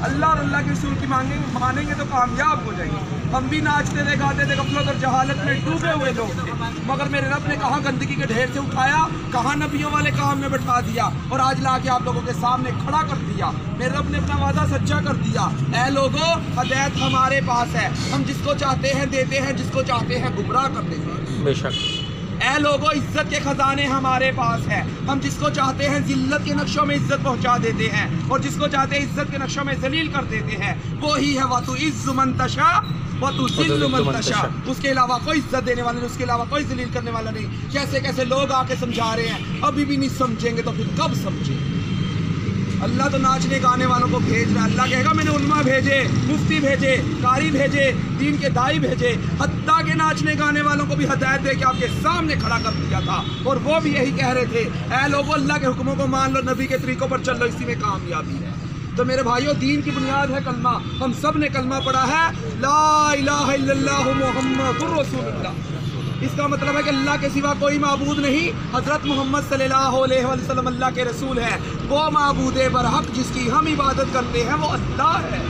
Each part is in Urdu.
اللہ اور اللہ کے رسول کی مانیں گے تو کامیاب ہو جائیں گے۔ ہم بھی ناچتے تھے، گاتے تھے، غفلت اور جہالت میں ڈوبے ہوئے لوگ تھے، مگر میرے رب نے کہاں گندگی کے ڈھیر سے اٹھایا، کہاں نبیوں والے کام میں بٹھا دیا اور آج لا کے آپ لوگوں کے سامنے کھڑا کر دیا۔ میرے رب نے اپنا وعدہ سچا کر دیا۔ اے لوگوں، ہدایت ہمارے پاس ہے، ہم جس کو چاہتے ہیں دیتے ہیں، جس کو چاہتے ہیں گمراہ کر دیتے ہیں۔ بے شک۔ اے لوگوں، عزت کے خزانے ہمارے پاس ہیں، ہم جس کو چاہتے ہیں ذلت کے نقشوں میں عزت پہنچا دیتے ہیں اور جس کو چاہتے ہیں عزت کے نقشوں میں ذلیل کر دیتے ہیں۔ وہی ہے وَتُعِزُّ مَن تَشَاءُ وَتُذِلُّ مَن تَشَاءُ، اس کے علاوہ کوئی عزت دینے والا نہیں، اس کے علاوہ کوئی ذلیل کرنے والا نہیں۔ کیسے کیسے لوگ آ کے سمجھا رہے ہیں، ابھی بھی نہیں سمجھیں گے تو پھر کب سمجھیں گے؟ اللہ تو ناچنے گانے والوں کو بھیج رہا ہے۔ اللہ کہے گا میں نے علماء بھیجے، مفتی بھیجے، قاری بھیجے، دین کے دائی بھیجے، حتیٰ کہ ناچنے گانے والوں کو بھی ہدایت دے کے آپ کے سامنے کھڑا کر دیا تھا اور وہ بھی یہی کہہ رہے تھے، اے لوگوں اللہ کے حکموں کو مان لو، نبی کے طریقوں پر چل لو، اسی میں کامیابی ہے۔ تو میرے بھائیوں، دین کی بنیاد ہے کلمہ۔ ہم سب نے کلمہ پڑھا ہے، لا الہ الا اللہ محمد رسول اللہ۔ اس کا مطلب ہے کہ اللہ کے سوا کوئی معبود نہیں، حضرت محمد صلی اللہ علیہ وسلم اللہ کے رسول ہے۔ وہ معبود برحق جس کی ہم عبادت کرتے ہیں وہ اللہ ہے،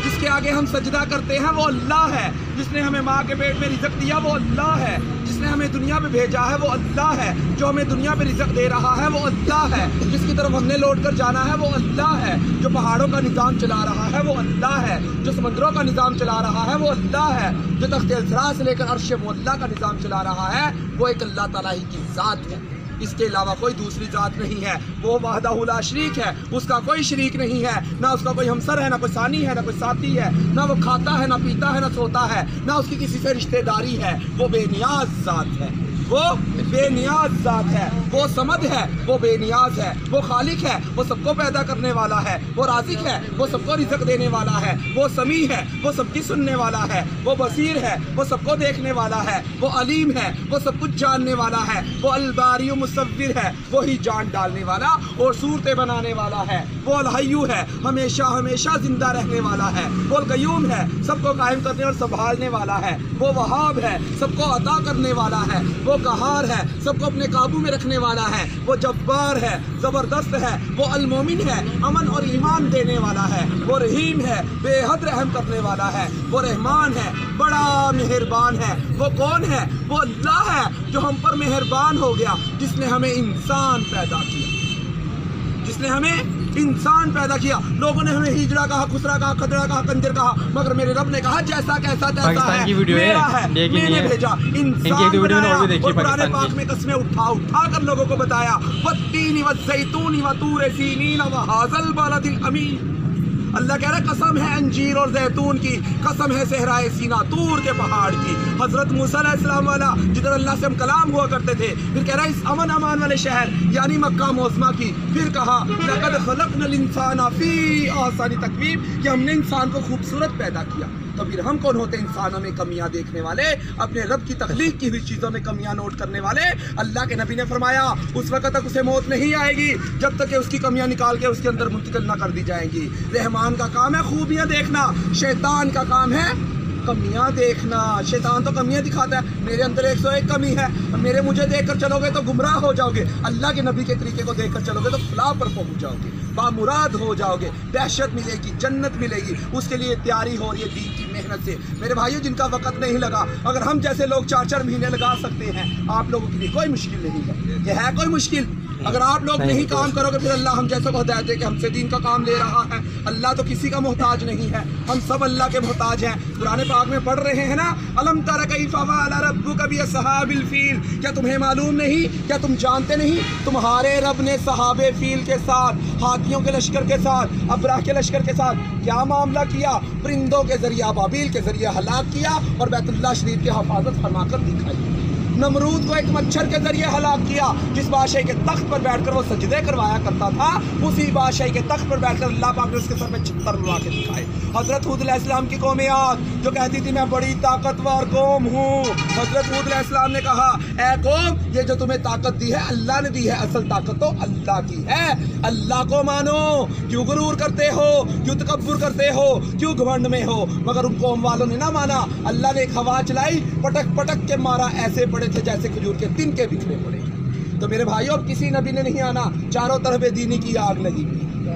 جس کے آگے ہم سجدہ کرتے ہیں وہ اللہ ہے، جس نے ہمیں ماں کے پیٹ میں رزق دیا وہ اللہ ہے، جس نے ہمیں دنیا پہ بھیجا ہے وہ اللہ ہے، جو ہمیں دنیا پہ رزق دے رہا ہے وہ اللہ ہے، جس کی طرف ہم نے لوٹ کر جانا ہے وہ اللہ ہے، جو پہاڑوں کا نظام چلا رہا ہے وہ اللہ ہے، جو سمندروں کا نظام چلا رہا ہے وہ اللہ ہے، جو تخت الثرا سے لے کر عرش معلیٰ کا نظام چلا رہا ہے وہ ایک اللہ تعالیٰ ہی کی ذات ہے۔ اس کے علاوہ کوئی دوسری ذات نہیں ہے، وہ وحدہ لا شریک ہے، اس کا کوئی شریک نہیں ہے، نہ اس کا کوئی ہمسر ہے، نہ کوئی ثانی ہے، نہ کوئی ساتھی ہے، نہ وہ کھاتا ہے، نہ پیتا ہے، نہ سوتا ہے، نہ اس کی کسی سے رشتہ داری ہے۔ وہ بے نیاز ذات ہے، وہ بے نیاز ذات ہے، وہ صمد ہے، وہ بے نیاز ہے، وہ خالق ہے، وہ سب کو پیدا کرنے والا ہے، وہ رازق ہے، وہ سب کو رزق دینے والا ہے، وہ سمیع ہے، وہ سب کی سننے والا ہے، وہ بصیر ہے، وہ سب کو دیکھنے والا ہے، وہ علیم ہے، وہ سب کچھ جاننے والا ہے، وہ الباری و مصور ہے، وہی جان ڈالنے والا اور صورتیں بنانے والا ہے، وہ الحی ہے، ہمیشہ ہمیشہ زندہ رہنے والا ہے، وہ القیوم ہے، سب کو قائم کرنے اور سنبھالنے والا ہے، وہ وہاب ہے، سب کو عطا کرنے والا ہے، وہ قہار ہے، سب کو اپنے قابو میں رکھنے والا ہے، وہ جبار ہے، زبردست ہے، وہ المومن ہے، امن اور ایمان دینے والا ہے، وہ رحیم ہے، بے حد رحم کرنے والا ہے، وہ رحمان ہے، بڑا مہربان ہے۔ وہ کون ہے؟ وہ اللہ ہے جو ہم پر مہربان ہو گیا، جس نے ہمیں انسان پیدا کیا، جس نے ہمیں انسان پیدا کیا۔ لوگوں نے ہمیں ہجڑا کہا، خسرا کہا، کھدڑا کہا، کنجر کہا، مگر میرے رب نے کہا جیسا کیسا تیسا ہے، میرا ہے، میں نے بھیجا، انسان بنایا اور قرآن پاک میں قسمیں اٹھا اٹھا کر لوگوں کو بتایا، والتین والزیتون وطور سینین وہذا البلد الامین۔ اللہ کہہ رہا ہے قسم ہے انجیر اور زیتون کی، قسم ہے صحرائے سینا، طور کے پہاڑ کی۔ حضرت موسیٰ علیہ السلام والا جدھر اللہ سے ہم کلام ہوا کرتے تھے، پھر کہہ رہا ہے اس امن امان والے شہر یعنی مکہ معظمہ کی، پھر کہا لقد خلقنا الانسان فی احسن تقویم، کہ ہم نے انسان کو خوبصورت پیدا کیا۔ تو پھر ہم کون ہوتے ہیں انسانوں میں کمیاں دیکھنے والے، اپنے رب کی تخلیق کی ہوئی چیزوں میں کمیاں نوٹ کرنے والے؟ اللہ کے نبی نے فرمایا اس وقت تک اسے موت نہیں آئے گی جب تک کہ اس کی کمیاں نکال کے اس کے اندر منتقل نہ کر دی جائیں گی۔ رحمان کا کام ہے خوبیاں دیکھنا، شیطان کا کام ہے کمیاں دیکھنا۔ شیطان تو کمیاں دکھاتا ہے، میرے اندر 101 کمی ہے، مجھے دیکھ کر چلو گے تو گمراہ ہو جاؤ گے، اللہ کے نبی کے طریقے کو دیکھ کر چلو گے تو فلاح پر پہنچ جاؤ گے، بامراد ہو جاؤ گے، دہشت ملے گی، جنت ملے گی۔ اس کے لیے تیاری ہو رہی ہے دین کی محنت سے۔ میرے بھائیوں، جن کا وقت نہیں لگا، اگر ہم جیسے لوگ 4 مہینے لگا سکتے ہیں، آپ لوگوں کے لیے کوئی مشکل نہیں ہے۔ یہ ہے کوئی مشکل؟ اگر آپ لوگ نہیں کام کرو گے، پھر اللہ ہم جیسے کو ہدایت دے کہ ہم سے دین کا کام لے رہا ہے۔ اللہ تو کسی کا محتاج نہیں ہے، ہم سب اللہ کے محتاج ہیں۔ قرآن پاک میں پڑھ رہے ہیں نا، الم تر کیف فعل ربک باصحاب الفیل، کیا تمہیں معلوم نہیں، کیا تم جانتے نہیں تمہارے رب نے صحاب فیل کے ساتھ، ہاتھیوں کے لشکر کے ساتھ، ابرہ کے لشکر کے ساتھ کیا معاملہ کیا؟ پرندوں کے ذریعہ، ابابیل کے ذریعہ ہلاک کیا اور بیت اللہ شریف کی حفاظت فرما کر دکھائی۔ نمرود کو ایک مچھر کے ذریعے ہلاک کیا، جس بادشاہ کے تخت پر بیٹھ کر وہ سجدے کروایا کرتا تھا، اسی بادشاہ کے تخت پر بیٹھ کر اللہ پاک نے اس کے سر میں چھتر لگا کے دکھائے۔ حضرت ہود علیہ السلام کی قوم عاد جو کہتی تھی میں بڑی طاقتور قوم ہوں، حضرت ہود علیہ السلام نے کہا اے قوم، یہ جو تمہیں طاقت دی ہے اللہ نے دی ہے، اصل طاقت تو اللہ کی ہے، اللہ کو مانو، کیوں غرور کرتے ہو، کیوں تکبر کرتے ہو، کیوں گھمنڈ میں ہو؟ مگر ان قوم والوں نے نہ مانا، اللہ نے ایک ہوا چلائی، پٹک پٹک کے مارا، ایسے پڑے تھے جیسے کھجور کے تن کے بکھرے پڑے۔ تو میرے بھائیوں، اب کسی نبی نے نہیں آنا، چاروں طرف دینی کی آگ لگی ہوئی۔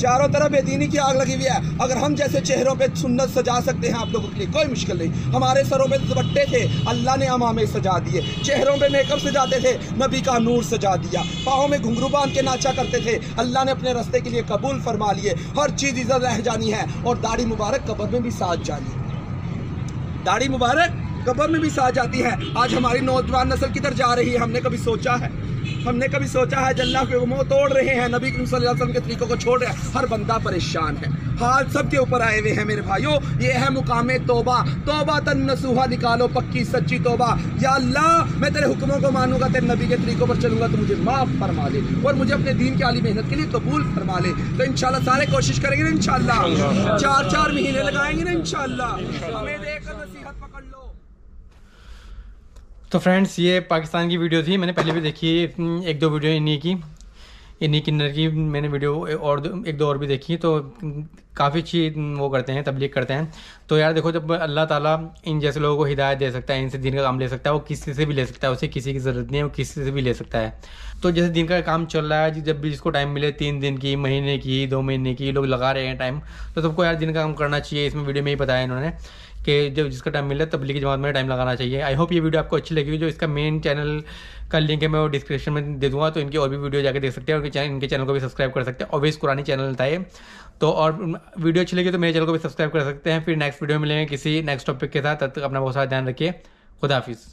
چاروں طرف بے دینی کی آگ لگی ہوئی ہے. اگر ہم جیسے چہروں پہ سنت سجا سکتے ہیں آپ لوگوں کے لیے کوئی مشکل نہیں. ہمارے سروں پہ دوپٹے تھے, اللہ نے امامے سجا دیے. چہروں پہ میک اپ سجاتے تھے, نبی کا نور سجا دیا. پاؤں میں گھنگرو باندھ کے ناچا کرتے تھے, اللہ نے اپنے راستے کے لیے قبول فرما لیے. ہر چیز ادھر رہ جانی ہے, اور داڑھی مبارک قبر میں بھی ساتھ جانی. داڑھی مبارک قبر میں بھی ساتھ جاتی ہے. آج ہماری نوجوان نسل کدھر جا رہی ہے, ہم نے کبھی سوچا ہے؟ ہم نے کبھی سوچا ہے؟ اللہ کے منہ توڑ رہے ہیں, نبی کریم صلی اللہ علیہ وسلم کے طریقوں کو چھوڑ رہے ہیں. ہر بندہ پریشان ہے, حال سب کے اوپر آئے ہوئے ہیں میرے بھائیوں. یہ ہے مقام توبہ. توبہ تن نصوحہ نکالو, پکی سچی توبہ. یا اللہ میں تیرے حکموں کو مانوں گا, تیرے نبی کے طریقوں پر چلوں گا, تو مجھے معاف فرما لے, اور مجھے اپنے دین کی عالی محنت کے لیے قبول فرما لے. تو انشاءاللہ سارے کوشش کریں گے نا, انشاءاللہ 4 مہینے لگائیں گے نا انشاءاللہ. ہمیں دیکھ کر نصیحت پکڑ لو. تو فرینڈس یہ پاکستان کی ویڈیو تھی, میں نے پہلے بھی دیکھی 1-2 ویڈیو انہی کنر کی میں نے ویڈیو اور 1-2 اور بھی دیکھی. تو کافی اچھی وہ کرتے ہیں, تبلیغ کرتے ہیں. تو یار دیکھو, جب اللہ تعالیٰ ان جیسے لوگوں کو ہدایت دے سکتا ہے, ان سے دین کا کام لے سکتا ہے, وہ کسی سے بھی لے سکتا ہے. اسے کسی کی ضرورت نہیں ہے, وہ کسی سے بھی لے سکتا ہے. تو جیسے دین کا کام چل رہا ہے, جب بھی جس کو ٹائم ملے, 3 دن کی, مہینے کی, 2 مہینے کی, لوگ لگا رہے ہیں ٹائم. تو سب کو یار دین کا کام کرنا چاہیے. اس میں ویڈیو میں ہی بتایا انہوں نے کہ جب جس کا ٹائم مل رہا ہے تبلیغی جماعت میں ٹائم لگانا چاہیے. آئی ہوپ یہ ویڈیو آپ کو اچھی لگی. جو اس کا مین چینل کا لنک ہے میں وہ ڈسکرپشن میں دے دوں گا, تو ان کی اور بھی ویڈیو جا کے دیکھ سکتے ہیں, اور ان کے چینل کو بھی سبسکرائب کر سکتے ہیں. اویس قرآنی چینل تھا یہ. تو اور ویڈیو اچھی لگی تو میرے چینل کو بھی سبسکرائب کر سکتے ہیں. پھر نیکسٹ ویڈیو میں ملیں گے کسی نیکسٹ ٹاپک کے ساتھ. تب تک اپنا بہت سارا دھیان رکھیے. خدا حافظ.